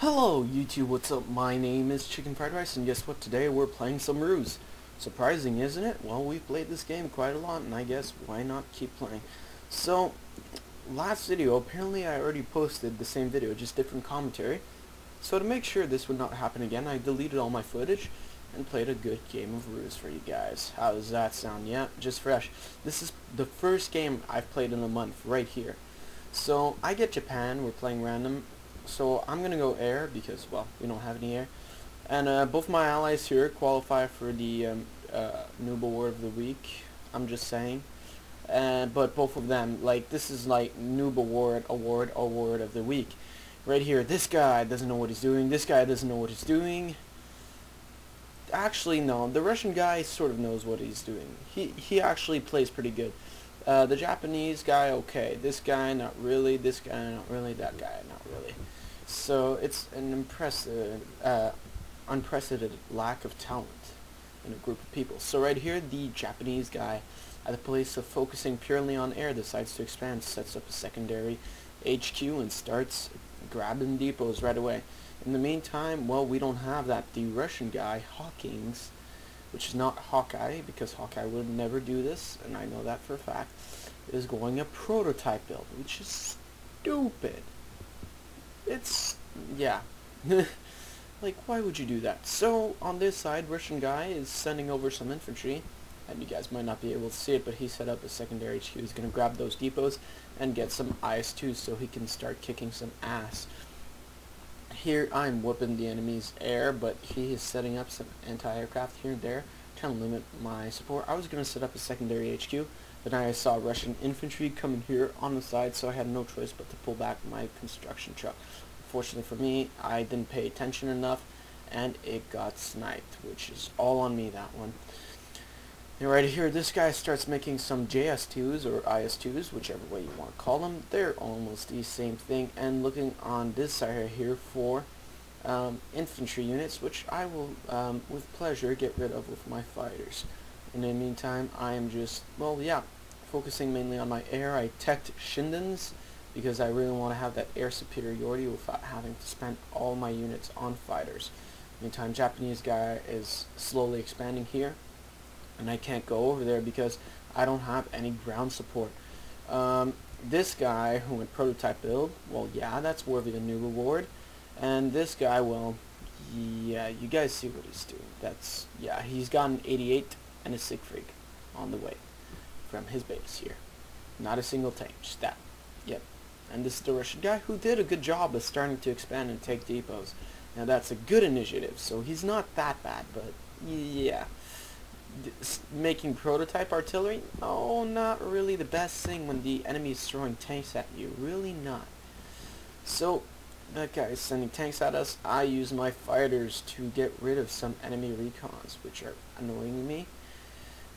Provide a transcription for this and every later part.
Hello YouTube, what's up? My name is Chicken Fried Rice, and guess what? Today we're playing some Ruse. Surprising, isn't it? Well, we've played this game quite a lot, and I guess why not keep playing? So, last video, apparently I already posted the same video, just different commentary. So to make sure this would not happen again, I deleted all my footage and played a good game of Ruse for you guys. How does that sound? Yeah, just fresh. This is the first game I've played in a month, right here. So, I get Japan, we're playing random. So I'm gonna go air because, well, we don't have any air, and both my allies here qualify for the Noob Award of the Week. I'm just saying, but both of them, like, this is like Noob Award of the Week, right here. This guy doesn't know what he's doing. This guy doesn't know what he's doing. Actually, no, the Russian guy sort of knows what he's doing. He actually plays pretty good. The Japanese guy, okay. This guy, not really. This guy, not really. That guy, not really. So it's an unprecedented lack of talent in a group of people. So right here, the Japanese guy, at the place of focusing purely on air, decides to expand, sets up a secondary HQ, and starts grabbing depots right away. In the meantime, well, we don't have that. The Russian guy, Hawkins, which is not Hawkeye, because Hawkeye would never do this, and I know that for a fact, is going a prototype build, which is stupid. It's, yeah. Like, why would you do that? So, on this side, Russian guy is sending over some infantry, and you guys might not be able to see it, but he set up a secondary HQ. He's going to grab those depots and get some IS-2s so he can start kicking some ass. Here, I'm whooping the enemy's air, but he is setting up some anti-aircraft here and there, trying to limit my support. I was going to set up a secondary HQ, but then I saw Russian infantry coming here on the side, so I had no choice but to pull back my construction truck. Fortunately for me, I didn't pay attention enough, and it got sniped, which is all on me, that one. And right here, this guy starts making some JS2s, or IS2s, whichever way you want to call them. They're almost the same thing, and looking on this side right here for infantry units, which I will, with pleasure, get rid of with my fighters. In the meantime, I am just, well, yeah, focusing mainly on my air. I teched Shindens, because I really want to have that air superiority without having to spend all my units on fighters. Meantime, Japanese guy is slowly expanding here, and I can't go over there because I don't have any ground support. This guy who went prototype build, well, yeah, that's worthy of a new reward. And this guy, well, yeah, you guys see what he's doing. That's, yeah, he's got an 88 and a Siegfried on the way from his base here. Not a single tank, just that. Yep. And this is the Russian guy who did a good job of starting to expand and take depots. Now that's a good initiative, so he's not that bad, but yeah. Making prototype artillery? Oh, not really the best thing when the enemy is throwing tanks at you. Really not. So, that guy is sending tanks at us. I use my fighters to get rid of some enemy recons, which are annoying me.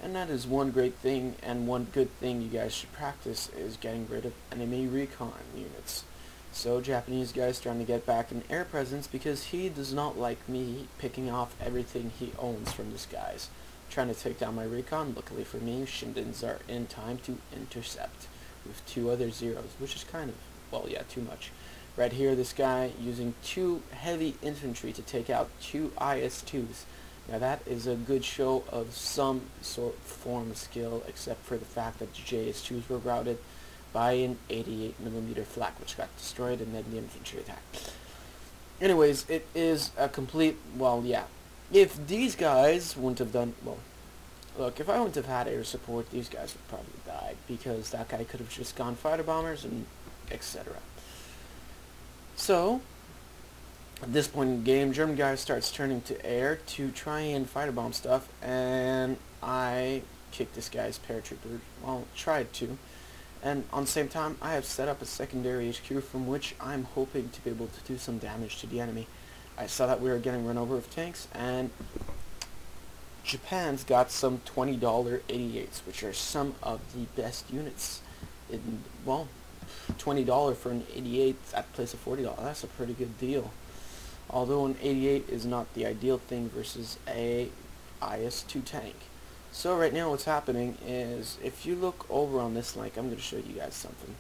And that is one great thing, and one good thing you guys should practice is getting rid of enemy recon units. So Japanese guy's trying to get back an air presence because he does not like me picking off everything he owns from this guy's. Trying to take down my recon. Luckily for me, Shindens are in time to intercept with 2 other zeros, which is kind of, well, yeah, too much. Right here, this guy using 2 heavy infantry to take out 2 IS-2s. Now that is a good show of some sort of form of skill, except for the fact that the JS2s were routed by an 88mm flak, which got destroyed, and then the infantry attack. Anyways, it is a complete, well, yeah. If these guys wouldn't have done, well, look, if I wouldn't have had air support, these guys would probably die, because that guy could have just gone fighter bombers and etc. So, at this point in the game, German guy starts turning to air to try and fighter bomb stuff, and I kicked this guy's paratrooper, well, tried to, and on the same time, I have set up a secondary HQ from which I'm hoping to be able to do some damage to the enemy. I saw that we were getting run over with tanks, and Japan's got some $20 88s, which are some of the best units. Well, $20 for an 88 at the place of $40, that's a pretty good deal. Although an 88 is not the ideal thing versus a IS-2 tank. So right now what's happening is, if you look over on this link, I'm going to show you guys something.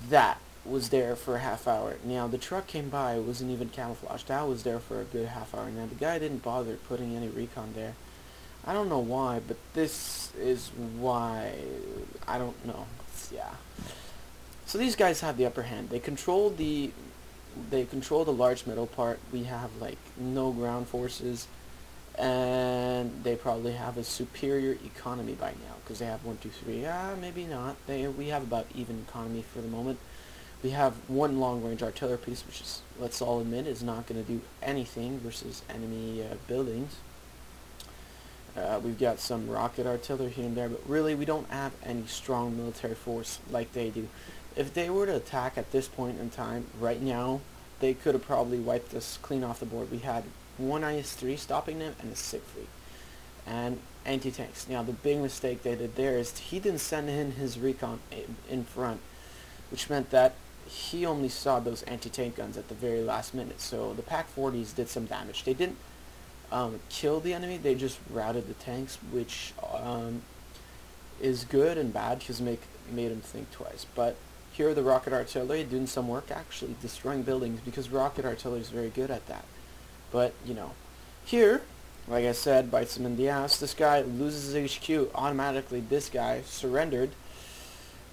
That was there for a half hour. Now the truck came by, it wasn't even camouflaged. That was there for a good half hour. Now the guy didn't bother putting any recon there. I don't know why, but this is why. I don't know. Yeah. So these guys have the upper hand. They control the large middle part. We have like no ground forces, and they probably have a superior economy by now because they have 1, 2, 3. Maybe not. We have about even economy for the moment. We have one long-range artillery piece, which is, let's all admit, is not going to do anything versus enemy buildings. We've got some rocket artillery here and there, but really we don't have any strong military force like they do. If they were to attack at this point in time, right now, they could have probably wiped us clean off the board. We had one IS-3 stopping them and a SIG fleet. And anti-tanks. Now the big mistake they did there is he didn't send in his recon in front, which meant that he only saw those anti-tank guns at the very last minute. So the PaK-40s did some damage. They didn't kill the enemy, they just routed the tanks, which is good and bad because made him think twice. But here the rocket artillery doing some work, actually destroying buildings, because rocket artillery is very good at that. But you know, here, like I said, bites him in the ass. This guy loses his HQ automatically. This guy surrendered,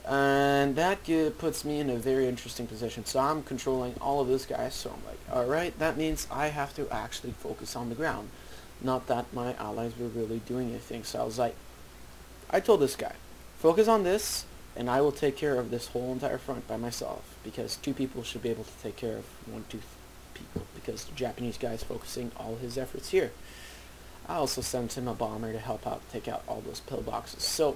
and that puts me in a very interesting position. So I'm controlling all of this guy, so I'm like, alright, that means I have to actually focus on the ground. Not that my allies were really doing anything. So I was like, I told this guy, focus on this, and I will take care of this whole entire front by myself, because 2 people should be able to take care of 1, 2 people, because the Japanese guy is focusing all his efforts here. I also sent him a bomber to help out, take out all those pillboxes. So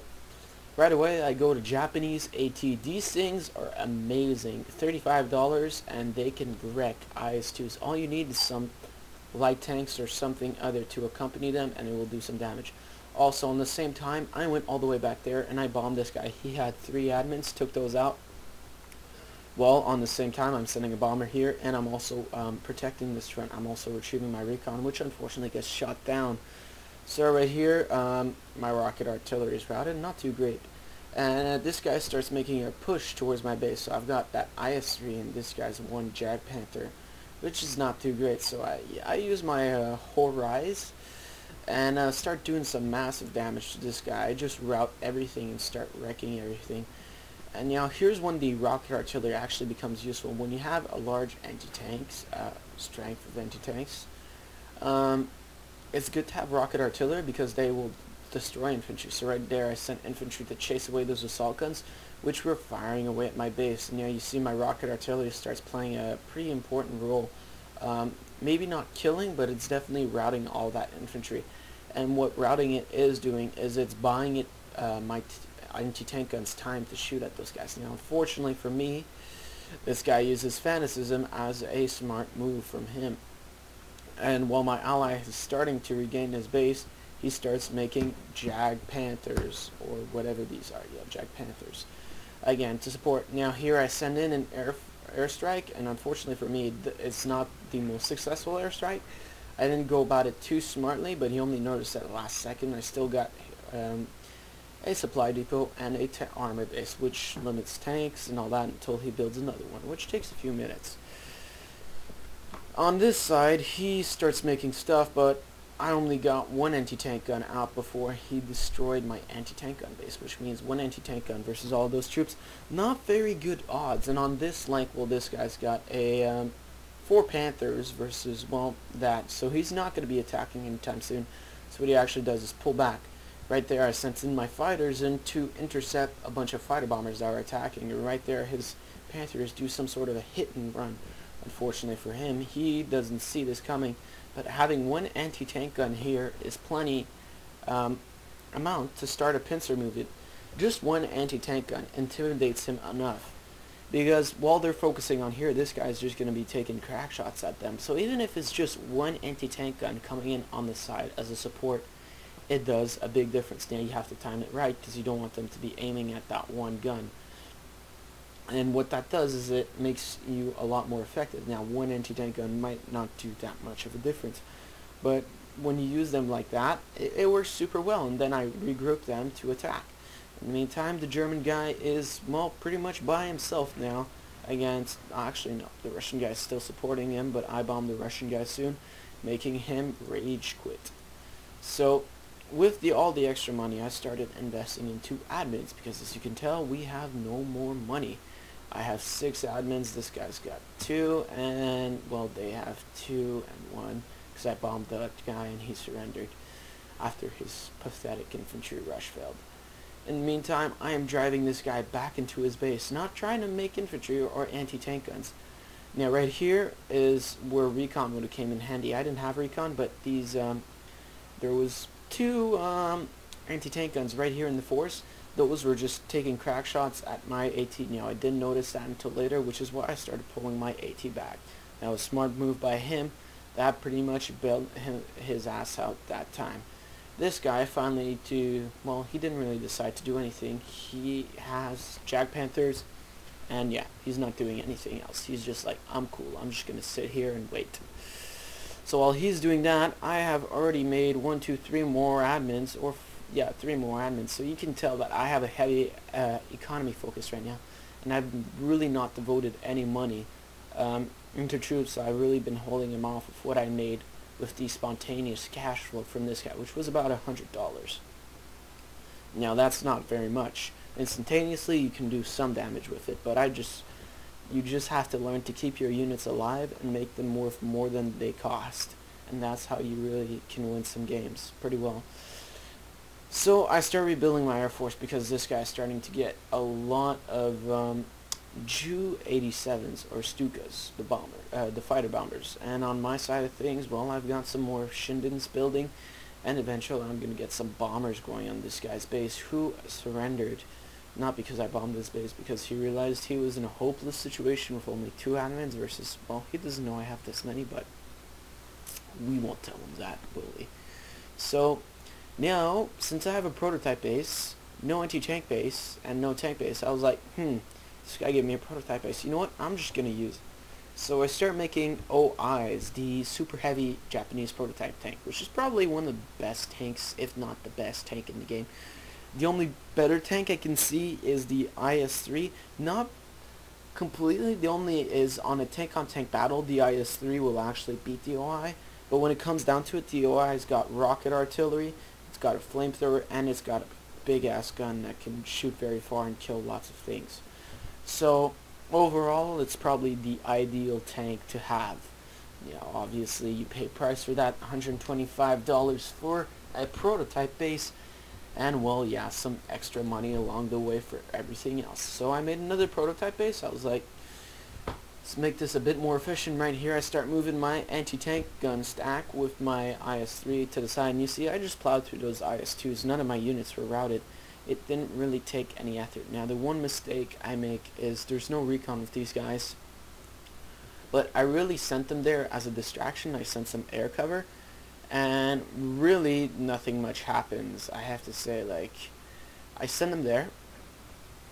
right away I go to Japanese AT. These things are amazing. $35 and they can wreck IS-2s. All you need is some light tanks or something other to accompany them, and it will do some damage. Also, on the same time, I went all the way back there and I bombed this guy. He had 3 admins, took those out. Well, on the same time, I'm sending a bomber here, and I'm also protecting this front. I'm also retrieving my recon, which unfortunately gets shot down. So right here, my rocket artillery is routed, not too great. And this guy starts making a push towards my base. So I've got that IS-3, and this guy's 1 Jag Panther, which is not too great. So I use my R.U.S.E. and start doing some massive damage to this guy. I just route everything and start wrecking everything. And now here's when the rocket artillery actually becomes useful. When you have a large anti-tanks, strength of anti-tanks, it's good to have rocket artillery because they will destroy infantry. So right there I sent infantry to chase away those assault guns, which were firing away at my base. And now you see my rocket artillery starts playing a pretty important role. Maybe not killing, but it's definitely routing all that infantry. And what routing it is doing is it's buying it my anti-tank guns time to shoot at those guys. Now unfortunately for me, this guy uses fanaticism as a smart move from him. And while my ally is starting to regain his base, he starts making Jag Panthers, or whatever these are. Yeah, Jag Panthers. Again, to support. Now here I send in an airstrike, and unfortunately for me, it's not the most successful airstrike. I didn't go about it too smartly, but he only noticed at the last second. I still got a supply depot and a armor base, which limits tanks and all that until he builds another one, which takes a few minutes. On this side, he starts making stuff, but I only got 1 anti-tank gun out before he destroyed my anti-tank gun base, which means 1 anti-tank gun versus all those troops. Not very good odds. And on this link, well, this guy's got a 4 Panthers versus, well, that. So he's not going to be attacking anytime soon. So what he actually does is pull back. Right there, I sent in my fighters in to intercept a bunch of fighter bombers that are attacking. And right there, his Panthers do some sort of a hit and run. Unfortunately for him, he doesn't see this coming. But having 1 anti-tank gun here is plenty amount to start a pincer movement. Just 1 anti-tank gun intimidates him enough. Because while they're focusing on here, this guy's just going to be taking crack shots at them. So even if it's just 1 anti-tank gun coming in on the side as a support, it does a big difference. Now you have to time it right because you don't want them to be aiming at that 1 gun. And what that does is it makes you a lot more effective. Now 1 anti-tank gun might not do that much of a difference, but when you use them like that, it works super well. And then I regroup them to attack. In the meantime, the German guy is, well, pretty much by himself now. against, actually no, the Russian guy is still supporting him, but I bomb the Russian guy soon, making him rage quit. So with all the extra money, I started investing into admins because, as you can tell, we have no more money. I have 6 admins, this guy's got 2, and well, they have 2 and 1 because I bombed that guy and he surrendered after his pathetic infantry rush failed. In the meantime, I am driving this guy back into his base, not trying to make infantry or anti-tank guns. Now right here is where recon would have came in handy. I didn't have recon, but these there was 2 anti-tank guns right here in the force. Those were just taking crack shots at my AT. Now I didn't notice that until later, which is why I started pulling my AT back. That was a smart move by him. That pretty much bailed his ass out that time. This guy finally well, he didn't really decide to do anything. He has Jag Panthers, and yeah, he's not doing anything else. He's just like, I'm cool, I'm just gonna sit here and wait. So while he's doing that, I have already made 1, 2, 3 more admins, or yeah, 3 more admins. So you can tell that I have a heavy economy focus right now, and I've really not devoted any money into troops. I've really been holding them off of what I made with the spontaneous cash flow from this guy, which was about $100. Now that's not very much. Instantaneously you can do some damage with it, but you just have to learn to keep your units alive and make them worth more than they cost, and that's how you really can win some games pretty well. So I started rebuilding my Air Force because this guy's starting to get a lot of Ju-87s or Stukas, the fighter bombers. And on my side of things, well, I've got some more Shindens building, and eventually I'm going to get some bombers going on this guy's base, who surrendered, not because I bombed his base, because he realized he was in a hopeless situation with only 2 admins versus, well, he doesn't know I have this many, but we won't tell him that, will we? So now, since I have a prototype base, no anti-tank base, and no tank base, I was like, this guy gave me a prototype base. You know what? I'm just going to use it. So I start making OIs, the super heavy Japanese prototype tank, which is probably one of the best tanks, if not the best tank in the game. The only better tank I can see is the IS-3. Not completely. The only is on a tank-on-tank battle, the IS-3 will actually beat the OI. But when it comes down to it, the OI has got rocket artillery, it's got a flamethrower, and it's got a big-ass gun that can shoot very far and kill lots of things. So overall, it's probably the ideal tank to have. You know, obviously you pay price for that, $125 for a prototype base, and well, yeah, some extra money along the way for everything else. So I made another prototype base. I was like, let's make this a bit more efficient. Right here I start moving my anti-tank gun stack with my IS-3 to the side, and you see I just plowed through those IS-2s. None of my units were routed. It didn't really take any effort. Now the one mistake I make is there's no recon with these guys, but I really sent them there as a distraction. I sent some air cover, and really nothing much happens. I have to say, like, I send them there,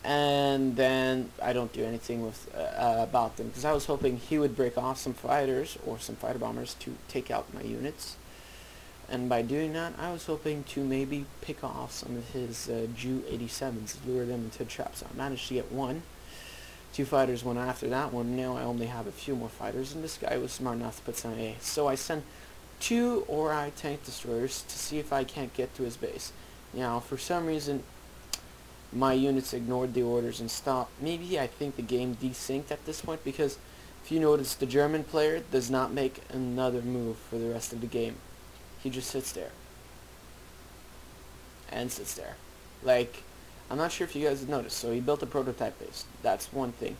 and then I don't do anything with about them, because I was hoping he would break off some fighters or some fighter bombers to take out my units. And by doing that, I was hoping to maybe pick off some of his Ju-87s, lure them into traps. So I managed to get 2 fighters went after that one. Now I only have a few more fighters, and this guy was smart enough to put some A. So I sent 2 Ori tank destroyers to see if I can't get to his base. Now, for some reason, my units ignored the orders and stopped. Maybe I think the game desynced at this point, because if you notice, the German player does not make another move for the rest of the game. He just sits there and sits there. Like, I'm not sure if you guys have noticed. So he built a prototype base. That's one thing.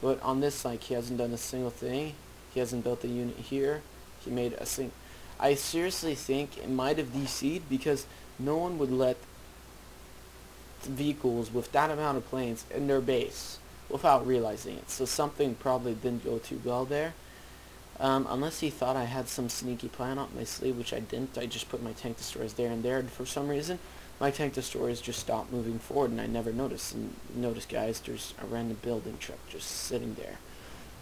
But on this, like, he hasn't done a single thing. He hasn't built a unit here. He made a thing. I seriously think it might have DC'd, because no one would let vehicles with that amount of planes in their base without realizing it. So something probably didn't go too well there. Unless he thought I had some sneaky plan up my sleeve, which I didn't. I just put my tank destroyers there and there, and for some reason my tank destroyers just stopped moving forward, and I never noticed. And notice, guys, there's a random building truck just sitting there.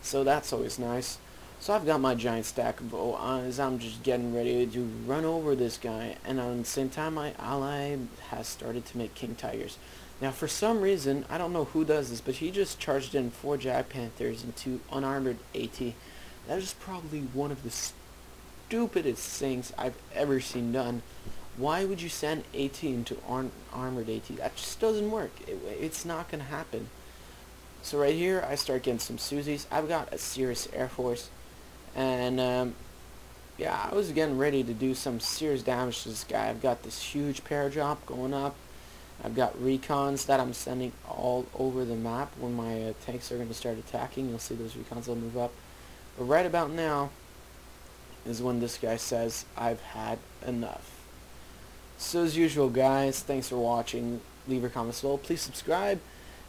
So that's always nice. So I've got my giant stack of as I'm just getting ready to run over this guy, and at the same time my ally has started to make king tigers. Now for some reason, I don't know who does this, but he just charged in 4 Jack Panthers and 2 unarmored AT. That is probably one of the stupidest things I've ever seen done. Why would you send AT into armored AT? That just doesn't work. It's not going to happen. So right here, I start getting some Susies. I've got a serious Air Force. And yeah, I was getting ready to do some serious damage to this guy. I've got this huge paradrop going up. I've got recons that I'm sending all over the map. When my tanks are going to start attacking, you'll see those recons will move up. But right about now is when this guy says, I've had enough. So as usual, guys, thanks for watching. Leave your comments below. Please subscribe.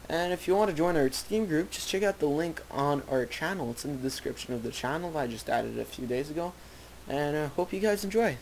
And if you want to join our Steam group, just check out the link on our channel. It's in the description of the channel. I just added it a few days ago. And I hope you guys enjoy.